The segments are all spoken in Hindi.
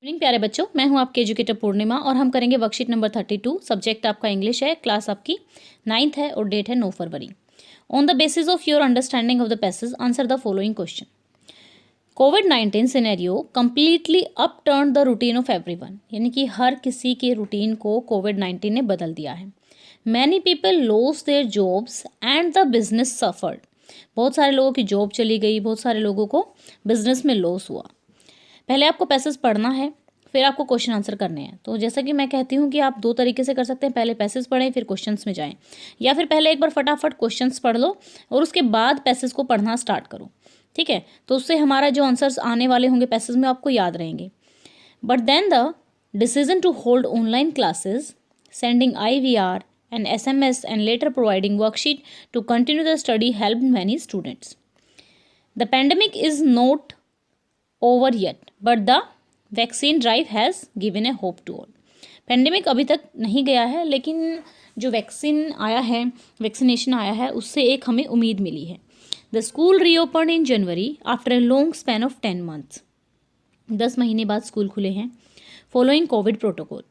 इवनिंग प्यारे बच्चों, मैं हूं आपके एजुकेटर पूर्णिमा और हम करेंगे वर्कशीट नंबर 32। सब्जेक्ट आपका इंग्लिश है, क्लास आपकी 9th है और डेट है 9 फरवरी। On the basis of your understanding of the passage answer the following question. कोविड-19 scenario completely upturn the routine of everyone, यानी कि हर किसी के रूटीन को कोविड-19 ने बदल दिया है। Many people loss their jobs and the business suffered. बहुत सारे लोगों की जॉब चली गई, बहुत सारे लोगों को बिजनेस में लॉस हुआ। पहले आपको पैसेज पढ़ना है, फिर आपको क्वेश्चन आंसर करने हैं। तो जैसा कि मैं कहती हूँ कि आप दो तरीके से कर सकते हैं, पहले पैसेज पढ़ें फिर क्वेश्चंस में जाएं, या फिर पहले एक बार फटाफट क्वेश्चंस पढ़ लो और उसके बाद पैसेज को पढ़ना स्टार्ट करो। ठीक है, तो उससे हमारा जो आंसर्स आने वाले होंगे पैसेज में आपको याद रहेंगे। But then the decision to hold online classes, sending IVR and SMS and later providing worksheet to continue the study helped many students. The pandemic is not over yet, but the vaccine drive has given a hope to all. Pandemic अभी तक नहीं गया है, लेकिन जो वैक्सीन आया है, वैक्सीनेशन आया है, उससे एक हमें उम्मीद मिली है। The school reopen in January after a long span of 10 months। 10 महीने बाद स्कूल खुले हैं। Following Covid protocol,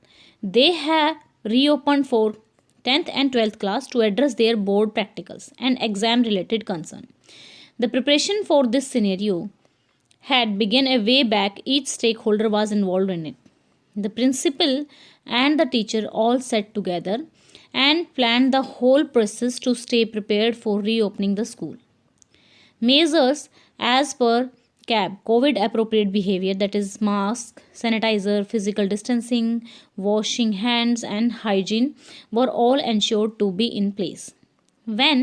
they have reopen for 10th and 12th class to address their board practicals and exam related concern. The preparation for this scenario had begun a way back. Each stakeholder was involved in it. The principal and the teacher all sat together and planned the whole process to stay prepared for reopening the school. Measures as per CAB, COVID appropriate behavior, that is mask, sanitizer, physical distancing, washing hands and hygiene were all ensured to be in place. When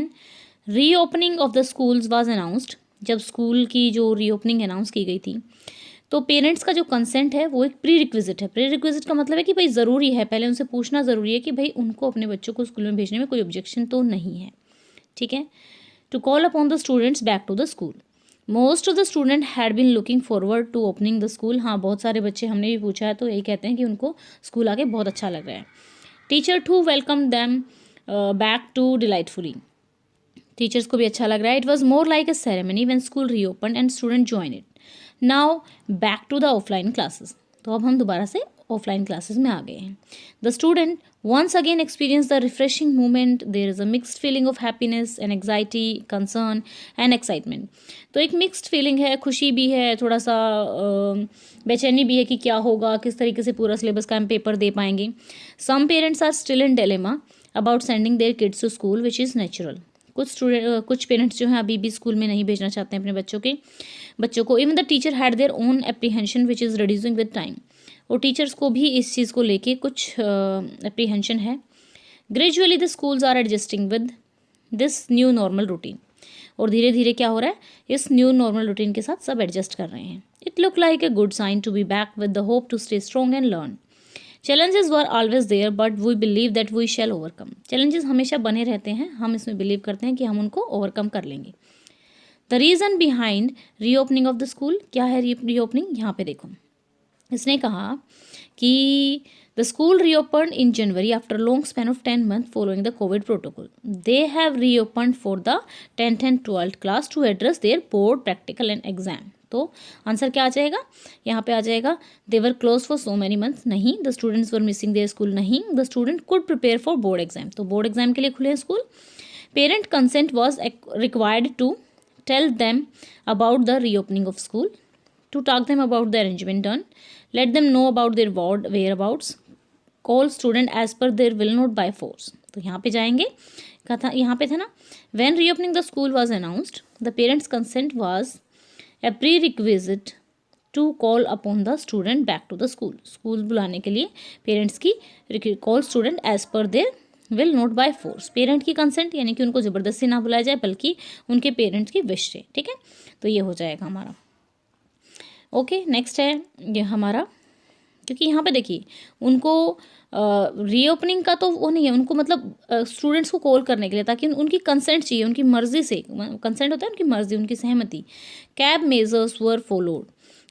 reopening of the schools was announced, जब स्कूल की जो रीओपनिंग अनाउंस की गई थी, तो पेरेंट्स का जो कंसेंट है वो एक प्री रिक्विजिट है। प्री रिक्विजिट का मतलब है कि भाई ज़रूरी है, पहले उनसे पूछना ज़रूरी है कि भाई उनको अपने बच्चों को स्कूल में भेजने में कोई ऑब्जेक्शन तो नहीं है। ठीक है, to call upon the students back to the school. Most of the student had been looking forward to opening the school. हाँ, बहुत सारे बच्चे, हमने भी पूछा है तो यही कहते हैं कि उनको स्कूल आके बहुत अच्छा लग रहा है। Teacher to welcome them back to delightfully. Teachers को भी अच्छा लग रहा है। It was more like a ceremony when school reopen and student join it. Now back to the offline classes. तो अब हम दोबारा से ऑफलाइन क्लासेस में आ गए हैं। The student once again experience the refreshing moment. There is a mixed feeling of happiness and anxiety, concern and excitement. तो एक mixed feeling है, खुशी भी है, थोड़ा सा बेचैनी भी है कि क्या होगा, किस तरीके से पूरा सिलेबस का हम पेपर दे पाएंगे। Some parents are still in dilemma about sending their kids to school, which is natural. कुछ पेरेंट्स जो हैं अभी भी स्कूल में नहीं भेजना चाहते हैं अपने बच्चों को। Even the teacher had their own apprehension which is reducing with time. और टीचर्स को भी इस चीज़ को लेके कुछ एप्रीहेंशन है। Gradually the schools are adjusting with this new normal routine. और धीरे धीरे क्या हो रहा है, इस न्यू नॉर्मल रूटीन के साथ सब एडजस्ट कर रहे हैं। It look like a good sign to be back with the hope to stay strong and learn. Challenges were always there but we believe that we shall overcome. Challenges हमेशा बने रहते हैं, हम इसमें बिलीव करते हैं कि हम उनको ओवरकम कर लेंगे। The reason behind reopening of the school, क्या है रीओपनिंग, यहाँ पे देखो। इसने कहा कि the school reopen in January after long span of 10 months following the COVID protocol. They have reopen for the 10th and 12th class to address their board practical and exam. तो आंसर क्या आ जाएगा, यहाँ पे आ जाएगा they were closed for so many months, नहीं। The students were missing their school, नहीं। The student could prepare for board exam, तो बोर्ड एग्जाम के लिए खुले हैं school. Parent consent was required to tell them about the reopening of school, to talk them about the arrangement done, let them know about their whereabouts, call student as per their will not by force। तो यहाँ पे जाएंगे, कहा यहाँ पे था ना, when reopening the school was announced, the parents' consent was a prerequisite to call upon the student back to the school। School बुलाने के लिए पेरेंट्स की call student as per their will not by force। Parent की कंसेंट यानी कि उनको ज़बरदस्ती ना बुलाया जाए बल्कि उनके पेरेंट्स की विश से। ठीक है, तो ये हो जाएगा हमारा। ओके, नेक्स्ट है ये हमारा, क्योंकि यहाँ पे देखिए उनको रीओपनिंग का तो वो नहीं है, उनको मतलब स्टूडेंट्स को कॉल करने के लिए, ताकि उनकी कंसेंट चाहिए, उनकी मर्जी से। कंसेंट होता है उनकी मर्जी, उनकी सहमति। Cab measures were followed.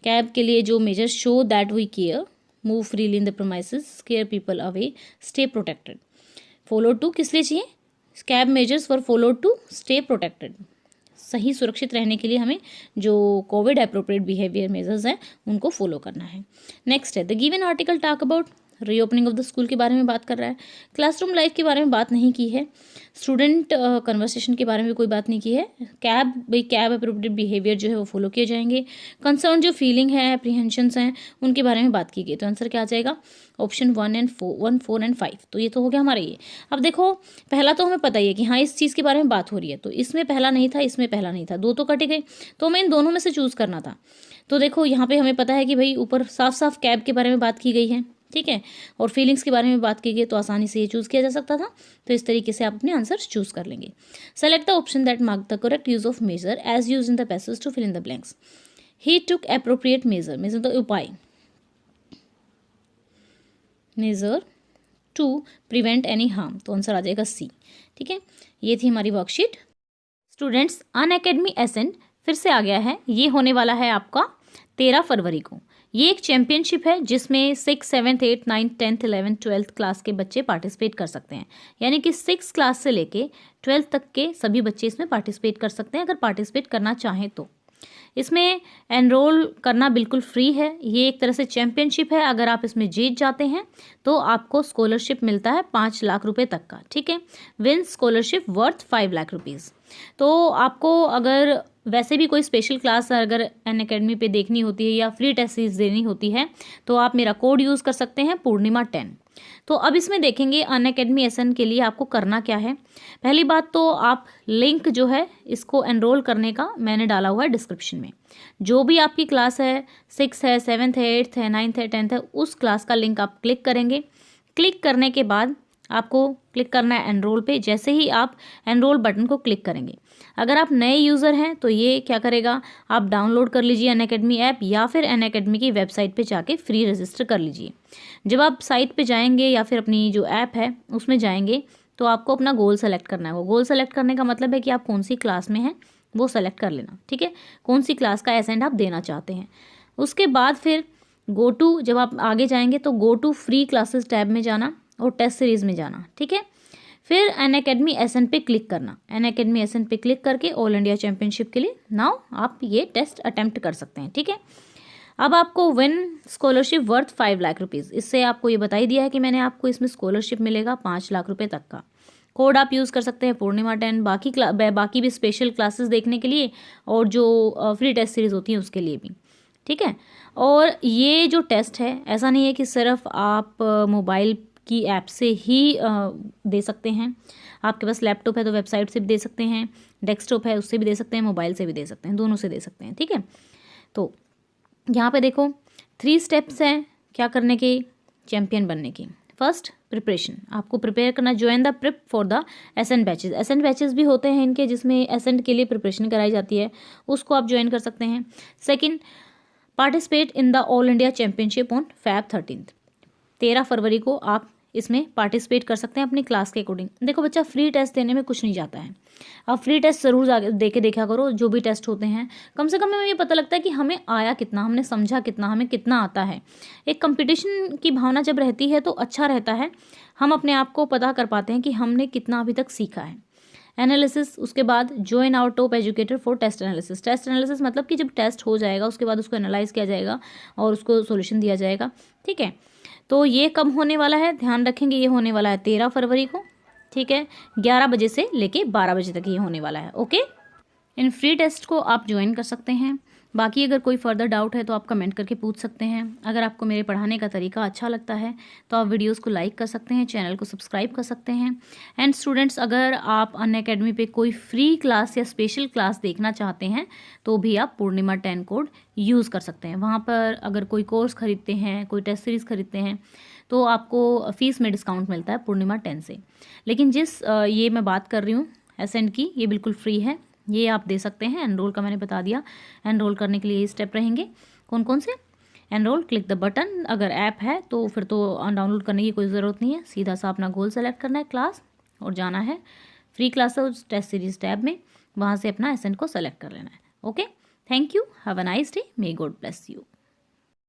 Cab के लिए जो measures, show that we care, move freely in the premises, scare people away, stay protected. Followed to किस लिए चाहिए, cab measures were followed to stay protected. सही सुरक्षित रहने के लिए हमें जो कोविड एप्रोप्रिएट बिहेवियर मेजर्स हैं उनको फॉलो करना है। नेक्स्ट है the given article talk about reopening of the school के बारे में बात कर रहा है, क्लासरूम लाइफ के बारे में बात नहीं की है, स्टूडेंट कन्वर्सेशन के बारे में कोई बात नहीं की है, कैब अप्रोप्रिएट बिहेवियर जो है वो फॉलो किए जाएंगे, कंसर्न जो फीलिंग है एप्रीहेंशंस हैं उनके बारे में बात की गई। तो आंसर क्या आ जाएगा? Option 1, 4 and 5। तो ये तो हो गया हमारा ये। अब देखो पहला तो हमें पता ही है कि हाँ इस चीज़ के बारे में बात हो रही है, तो इसमें पहला नहीं था, इसमें पहला नहीं था, दो तो कटे गए, तो हमें इन दोनों में से चूज़ करना था। तो देखो यहाँ पे हमें पता है कि भाई ऊपर साफ साफ कैब के बारे में बात की गई है, ठीक है, और फीलिंग्स के बारे में बात की गई, तो आसानी से ये चूज़ किया जा सकता था। तो इस तरीके से आप अपने आंसर चूज़ कर लेंगे। Select the option that mark the correct use of measure as use in the passage to fill in the blanks. He took appropriate measure, measure तो उपाय, measure to prevent any harm, तो आंसर आ जाएगा सी। ठीक है, ये थी हमारी वर्कशीट। स्टूडेंट्स अनअकैडमी एसेंट फिर से आ गया है, ये होने वाला है आपका 13 फरवरी को। ये एक चैम्पियनशिप है जिसमें 6, 7, 8, 9, 10th, 11th, 12th क्लास के बच्चे पार्टिसिपेट कर सकते हैं, यानी कि 6 क्लास से लेके 12th तक के सभी बच्चे इसमें पार्टिसिपेट कर सकते हैं अगर पार्टिसिपेट करना चाहें तो। इसमें एनरोल करना बिल्कुल फ्री है, ये एक तरह से चैम्पियनशिप है। अगर आप इसमें जीत जाते हैं तो आपको स्कॉलरशिप मिलता है 5 लाख रुपए तक का, ठीक है, win scholarship worth 5 lakh rupees. तो आपको अगर वैसे भी कोई स्पेशल क्लास अगर अनअकैडमी पे देखनी होती है या फ्री टेस्ट सीरीज देनी होती है तो आप मेरा कोड यूज़ कर सकते हैं पूर्णिमा 10। तो अब इसमें देखेंगे अनअकैडमी एसन के लिए आपको करना क्या है। पहली बात तो आप लिंक जो है इसको एनरोल करने का मैंने डाला हुआ है डिस्क्रिप्शन में। जो भी आपकी क्लास है, 6 है, 7th है, 8th है, 9th है, 10th है, उस क्लास का लिंक आप क्लिक करेंगे। क्लिक करने के बाद आपको क्लिक करना है एनरोल पे। जैसे ही आप एनरोल बटन को क्लिक करेंगे, अगर आप नए यूज़र हैं तो ये क्या करेगा, आप डाउनलोड कर लीजिए अनअकैडमी ऐप या फिर अनअकैडमी की वेबसाइट पे जाके फ्री रजिस्टर कर लीजिए। जब आप साइट पे जाएंगे या फिर अपनी जो ऐप है उसमें जाएंगे तो आपको अपना गोल सेलेक्ट करना है। वो गोल सेलेक्ट करने का मतलब है कि आप कौन सी क्लास में हैं वो सेलेक्ट कर लेना, ठीक है, कौन सी क्लास का एसेंट आप देना चाहते हैं। उसके बाद फिर गो टू, जब आप आगे जाएंगे तो go to free classes tab में जाना और टेस्ट सीरीज़ में जाना, ठीक है। फिर अनअकैडमी एसन पे क्लिक करना। अनअकैडमी एसन पे क्लिक करके ऑल इंडिया चैंपियनशिप के लिए नाउ आप ये टेस्ट अटेम्प्ट कर सकते हैं, ठीक है। अब आपको win scholarship worth 5 lakh rupees, इससे आपको ये बता ही दिया है कि मैंने आपको इसमें स्कॉलरशिप मिलेगा 5 लाख रुपए तक का। कोड आप यूज़ कर सकते हैं पूर्णिमा 10 बाकी भी स्पेशल क्लासेस देखने के लिए और जो फ्री टेस्ट सीरीज़ होती है उसके लिए भी, ठीक है। और ये जो टेस्ट है ऐसा नहीं है कि सिर्फ आप मोबाइल की ऐप से ही दे सकते हैं। आपके पास लैपटॉप है तो वेबसाइट से भी दे सकते हैं, डेस्कटॉप है उससे भी दे सकते हैं, मोबाइल से भी दे सकते हैं, दोनों से दे सकते हैं, ठीक है। तो यहाँ पे देखो 3 स्टेप्स हैं क्या करने के, चैम्पियन बनने की। फर्स्ट प्रिपरेशन, आपको प्रिपेयर करना, join the prep for the Ascent batches. Ascent batches भी होते हैं इनके जिसमें एसेंट के लिए प्रिपरेशन कराई जाती है, उसको आप ज्वाइन कर सकते हैं। Second, participate in the all India championship on Feb 13th, 13 फरवरी को आप इसमें पार्टिसिपेट कर सकते हैं अपनी क्लास के अकॉर्डिंग। देखो बच्चा, फ्री टेस्ट देने में कुछ नहीं जाता है, आप फ्री टेस्ट ज़रूर दे के देखा करो। जो भी टेस्ट होते हैं कम से कम हमें ये पता लगता है कि हमें आया कितना, हमने समझा कितना, हमें कितना आता है। एक कंपटीशन की भावना जब रहती है तो अच्छा रहता है, हम अपने आप को पता कर पाते हैं कि हमने कितना अभी तक सीखा है। एनालिसिस, उसके बाद join our top educator for test analysis. Test analysis मतलब कि जब टेस्ट हो जाएगा उसके बाद उसको एनालाइज किया जाएगा और उसको सॉल्यूशन दिया जाएगा, ठीक है। तो ये कब होने वाला है ध्यान रखेंगे, ये होने वाला है 13 फरवरी को, ठीक है, 11 बजे से लेके 12 बजे तक ये होने वाला है, ओके। इन फ्री टेस्ट को आप ज्वाइन कर सकते हैं। बाकी अगर कोई फर्दर डाउट है तो आप कमेंट करके पूछ सकते हैं। अगर आपको मेरे पढ़ाने का तरीका अच्छा लगता है तो आप वीडियोस को लाइक कर सकते हैं, चैनल को सब्सक्राइब कर सकते हैं। एंड स्टूडेंट्स, अगर आप अनअकैडमी पे कोई फ्री क्लास या स्पेशल क्लास देखना चाहते हैं तो भी आप पूर्णिमा 10 कोड यूज़ कर सकते हैं। वहाँ पर अगर कोई कोर्स खरीदते हैं, कोई टेस्ट सीरीज़ खरीदते हैं तो आपको फ़ीस में डिस्काउंट मिलता है पूर्णिमा 10 से। लेकिन जिस ये मैं बात कर रही हूँ एसेंट की, ये बिल्कुल फ्री है, ये आप दे सकते हैं। एनरोल का मैंने बता दिया, एनरोल करने के लिए ये स्टेप रहेंगे। कौन कौन से? एनरोल, क्लिक द बटन, अगर ऐप है तो फिर तो डाउनलोड करने की कोई ज़रूरत नहीं है, सीधा सा अपना गोल सेलेक्ट करना है क्लास और जाना है free classes test series tab में, वहाँ से अपना एसेंट को सेलेक्ट कर लेना है, okay. Thank you, have a nice day, may God bless you.